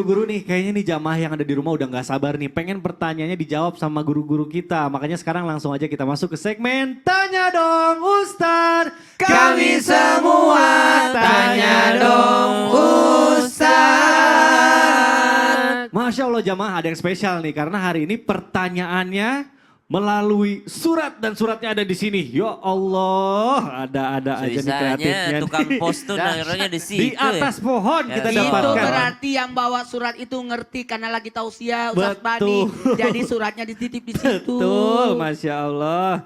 guru-guru nih, kayaknya nih jamaah yang ada di rumah udah gak sabar nih. Pengen pertanyaannya dijawab sama guru-guru kita. Makanya sekarang langsung aja kita masuk ke segmen Tanya Dong Ustadz. Kami semua tanya dong Ustadz. Masya Allah jamaah ada yang spesial nih. Karena hari ini pertanyaannya melalui surat dan suratnya ada di sini. Ya Allah, ada aja nih kreatifnya. Tukang pos tuh naruhnya di situ. Di atas pohon kita Ya, dapatkan. Itu berarti yang bawa surat itu ngerti karena lagi tausiah Ustaz Betul. Bani. Jadi suratnya dititip di situ. Betul, Masya Allah.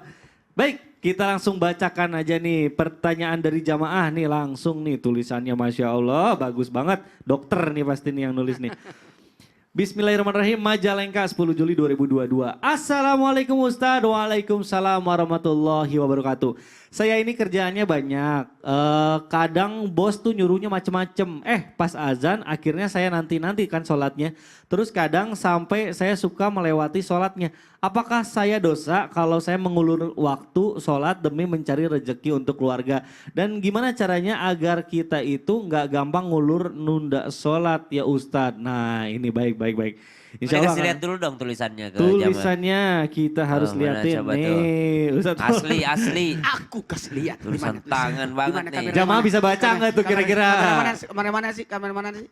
Baik, kita langsung bacakan aja nih pertanyaan dari jamaah nih langsung nih tulisannya Masya Allah. Bagus banget, dokter nih pasti nih yang nulis nih. Bismillahirrahmanirrahim, Majalengka 10 Juli 2022. Assalamualaikum Ustadz, waalaikumsalam warahmatullahi wabarakatuh. Saya ini kerjaannya banyak, kadang bos tuh nyuruhnya macem-macem. Pas azan akhirnya saya nanti-nanti kan sholatnya. Terus kadang sampai saya suka melewati sholatnya. Apakah saya dosa kalau saya mengulur waktu sholat demi mencari rezeki untuk keluarga? Dan gimana caranya agar kita itu nggak gampang ngulur nunda sholat ya Ustadz? Nah ini baik. Insya Allah Kasih lihat kan. dulu dong tulisannya ke Tulisannya kita harus mana liatin coba nih. Ustadz. Asli. Aku kasih lihat. Tulisan Gimana? tangan banget Gimana nih. kamera Jamaah mana? bisa baca Kamera- nggak tuh kamera- kira-kira? Kamera mana sih? Kamera mana sih?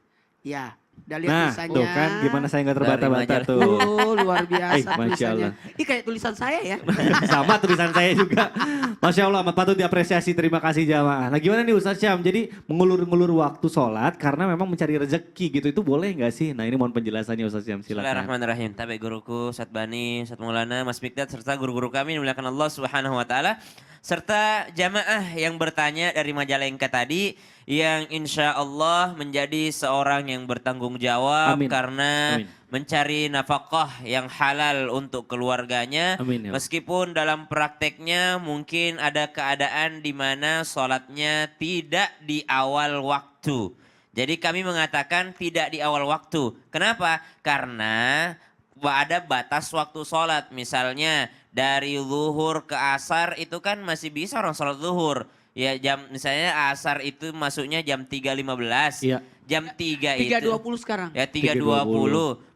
Ya, udah lihat Nah tulisannya. tuh kan gimana saya nggak terbata-bata Dari tuh. Oh, luar biasa Masya tulisannya. Allah. Ini kayak tulisan saya ya. Sama tulisan saya juga. Masya Allah, amat patut diapresiasi. Terima kasih jamaah. Nah gimana nih Ustadz Syam? Jadi mengulur-ngulur waktu sholat karena memang mencari rezeki gitu. Itu boleh nggak sih? Nah ini mohon penjelasannya Ustadz Syam. Silakan. Bismillahirrahmanirrahim. Tabe guruku, Ustadz Bani, Ustadz Maulana, Mas Mikdad, serta guru-guru kami dimuliakan Allah Subhanahu wa Ta'ala. Serta jamaah yang bertanya dari Majalengka tadi yang insya Allah menjadi seorang yang bertanggung jawab Amin. karena Amin. mencari nafkah yang halal untuk keluarganya. Amin, ya. Meskipun dalam prakteknya mungkin ada keadaan di mana sholatnya tidak di awal waktu. Jadi kami mengatakan tidak di awal waktu. Kenapa? Karena ada batas waktu sholat. Misalnya dari zuhur ke asar itu kan masih bisa orang sholat zuhur. Ya misalnya asar itu masuknya jam 3.15. Iya. Jam 3 itu. 3.20 sekarang. Ya 3.20.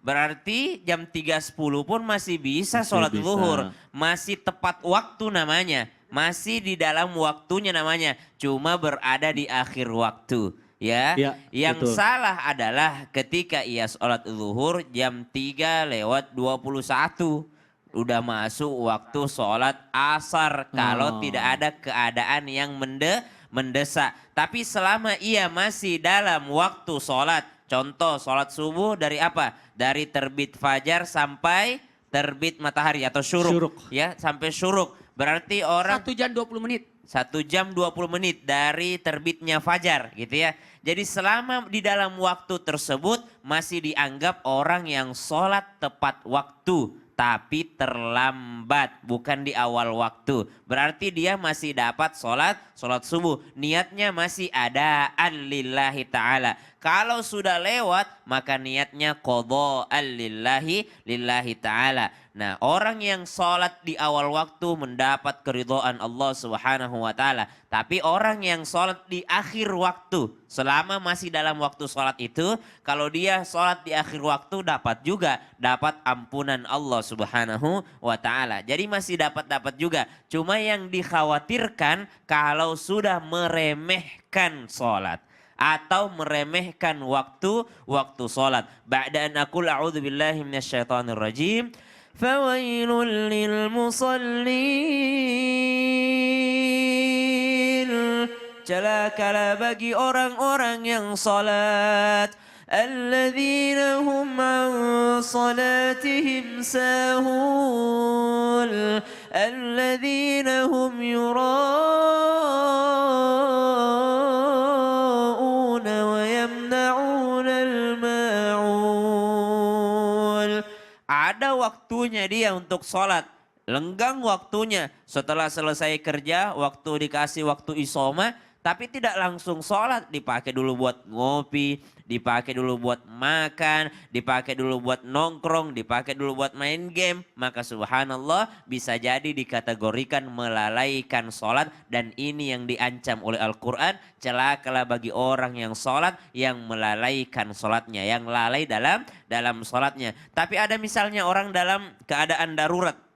Berarti jam 3.10 pun masih bisa Masih sholat bisa. zuhur. Masih tepat waktu namanya. Masih di dalam waktunya namanya. Cuma berada di akhir waktu. Ya, Ya, yang betul. salah adalah ketika ia sholat zuhur jam 3:21. Udah masuk waktu sholat asar kalau Oh. tidak ada keadaan yang mendesak. Tapi selama ia masih dalam waktu sholat, contoh sholat subuh dari apa? Dari terbit fajar sampai terbit matahari atau syuruk. Syuruk. Ya, sampai syuruk. Berarti orang 1 jam 20 menit. 1 jam 20 menit dari terbitnya fajar gitu ya. Jadi selama di dalam waktu tersebut masih dianggap orang yang sholat tepat waktu. Tapi terlambat, bukan di awal waktu. Berarti dia masih dapat sholat subuh. Niatnya masih adaan lillahi ta'ala. Kalau sudah lewat, maka niatnya qadha'an lillahi ta'ala. Nah, orang yang sholat di awal waktu mendapat keridhaan Allah Subhanahu wa Ta'ala. Tapi orang yang sholat di akhir waktu, selama masih dalam waktu sholat itu, kalau dia sholat di akhir waktu dapat ampunan Allah Subhanahu wa Ta'ala. Jadi masih dapat juga. Cuma yang dikhawatirkan kalau sudah meremehkan sholat. Atau meremehkan waktu sholat. Ba'da an aqul a'udzu billahi minasyaitonir rajim. Fawailul lil musallin. Celakalah bagi orang-orang yang salat. Alladzina hum an salatihim sahun. Alladzina hum yura'una wa yamna'una al-ma'un. Ada waktunya dia untuk sholat. Lenggang waktunya. Setelah selesai kerja, waktu dikasih waktu isoma, Tapi tidak langsung sholat, dipakai dulu buat ngopi, dipakai dulu buat makan, dipakai dulu buat nongkrong, dipakai dulu buat main game. Maka subhanallah bisa jadi dikategorikan melalaikan sholat. Dan ini yang diancam oleh Al-Quran. Celakalah bagi orang yang sholat yang melalaikan sholatnya. Yang lalai dalam sholatnya. Tapi ada misalnya orang dalam keadaan darurat.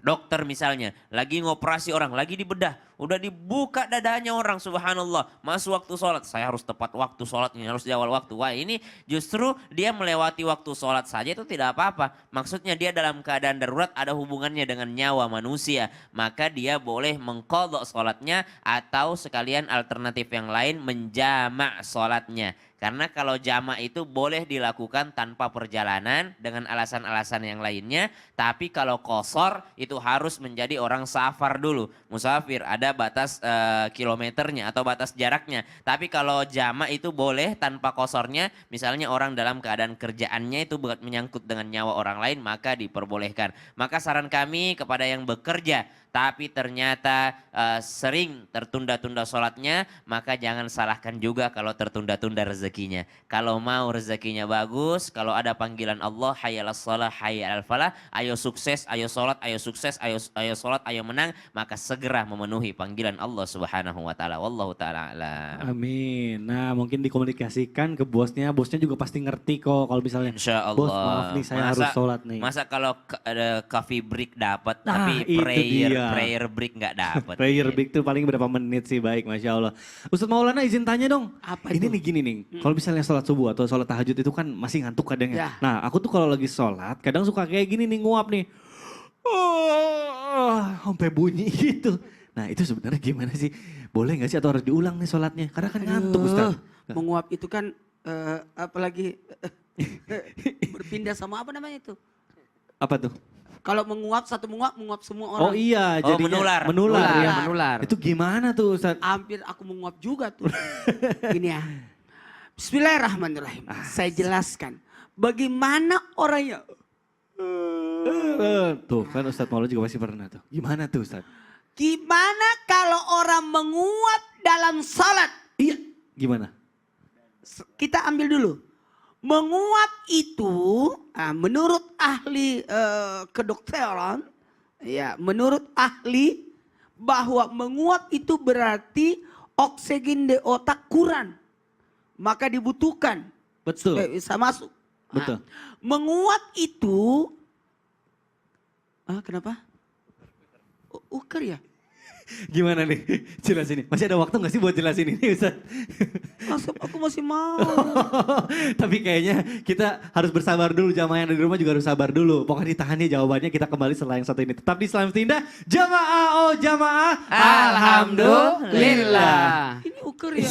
Dokter misalnya, lagi ngoperasi orang, lagi dibedah. Udah dibuka dadanya orang, subhanallah. Masuk waktu sholat, saya harus tepat waktu sholatnya, harus di awal waktu. Wah ini justru dia melewati waktu sholat saja itu tidak apa-apa. Maksudnya dia dalam keadaan darurat ada hubungannya dengan nyawa manusia. Maka dia boleh mengqadha sholatnya atau sekalian alternatif yang lain menjamak sholatnya. Karena kalau jamak itu boleh dilakukan tanpa perjalanan dengan alasan-alasan yang lainnya. Tapi kalau qashar itu harus menjadi orang safar dulu. Musafir ada batas kilometernya atau batas jaraknya. Tapi kalau jamak itu boleh tanpa qasharnya. Misalnya orang dalam keadaan kerjaannya itu menyangkut dengan nyawa orang lain maka diperbolehkan. Maka saran kami kepada yang bekerja tapi ternyata sering tertunda-tunda sholatnya, maka jangan salahkan juga kalau tertunda-tunda rezekinya. Kalau mau rezekinya bagus, kalau ada panggilan Allah, hayya alas shalah, hayya alal falah, ayo sukses, ayo sholat, ayo sukses, ayo sholat, ayo menang, maka segera memenuhi panggilan Allah Subhanahu wa taala. Wallahu taala a'lam. Amin. Nah mungkin dikomunikasikan ke bosnya juga pasti ngerti kok kalau misalnya Insya Allah. bos maaf nih saya harus sholat nih. Masa kalau ada coffee break dapat Nah, tapi itu dia. prayer break nggak dapat. Prayer break tuh paling berapa menit sih, baik Masya Allah. Ustadz Maulana izin tanya dong. Apa Ini itu? nih gini nih, kalau misalnya sholat subuh atau sholat tahajud itu kan masih ngantuk kadang ya. Ya. Nah aku tuh kalau lagi sholat kadang suka kayak gini nih nguap nih. Sampai bunyi gitu. Nah itu sebenarnya gimana sih? Boleh gak sih atau harus diulang nih sholatnya? Karena kan ngantuk Ustadz. Menguap itu kan apalagi berpindah sama apa namanya itu? Apa tuh? Kalau menguap satu menguap semua orang. Oh iya, Oh, jadinya menular. Menular, ya. Menular. Itu gimana tuh Ustadz? Hampir aku menguap juga tuh. Gini ya. Bismillahirrahmanirrahim. Saya jelaskan. Bagaimana orangnya. Tuh kan Ustadz Maulana juga pasti pernah tuh. Gimana tuh Ustadz? Gimana kalau orang menguap dalam salat? Iya, gimana? Kita ambil dulu. Menguap itu menurut ahli kedokteran, ya menurut ahli bahwa menguap itu berarti oksigen di otak kurang. Maka dibutuhkan Betul. supaya bisa masuk. Betul. Menguap itu, kenapa? Uker ya? Gimana nih? Jelasin nih. Masih ada waktu gak sih buat jelasin ini Ustaz? Aku masih mau. Tapi kayaknya kita harus bersabar dulu. Jamaah yang ada di rumah juga harus sabar dulu. Pokoknya ditahan nih jawabannya. Kita kembali setelah yang satu ini. Tetap di Islam Indah. Jamaah, oh jamaah. Alhamdulillah. Ini uker ya?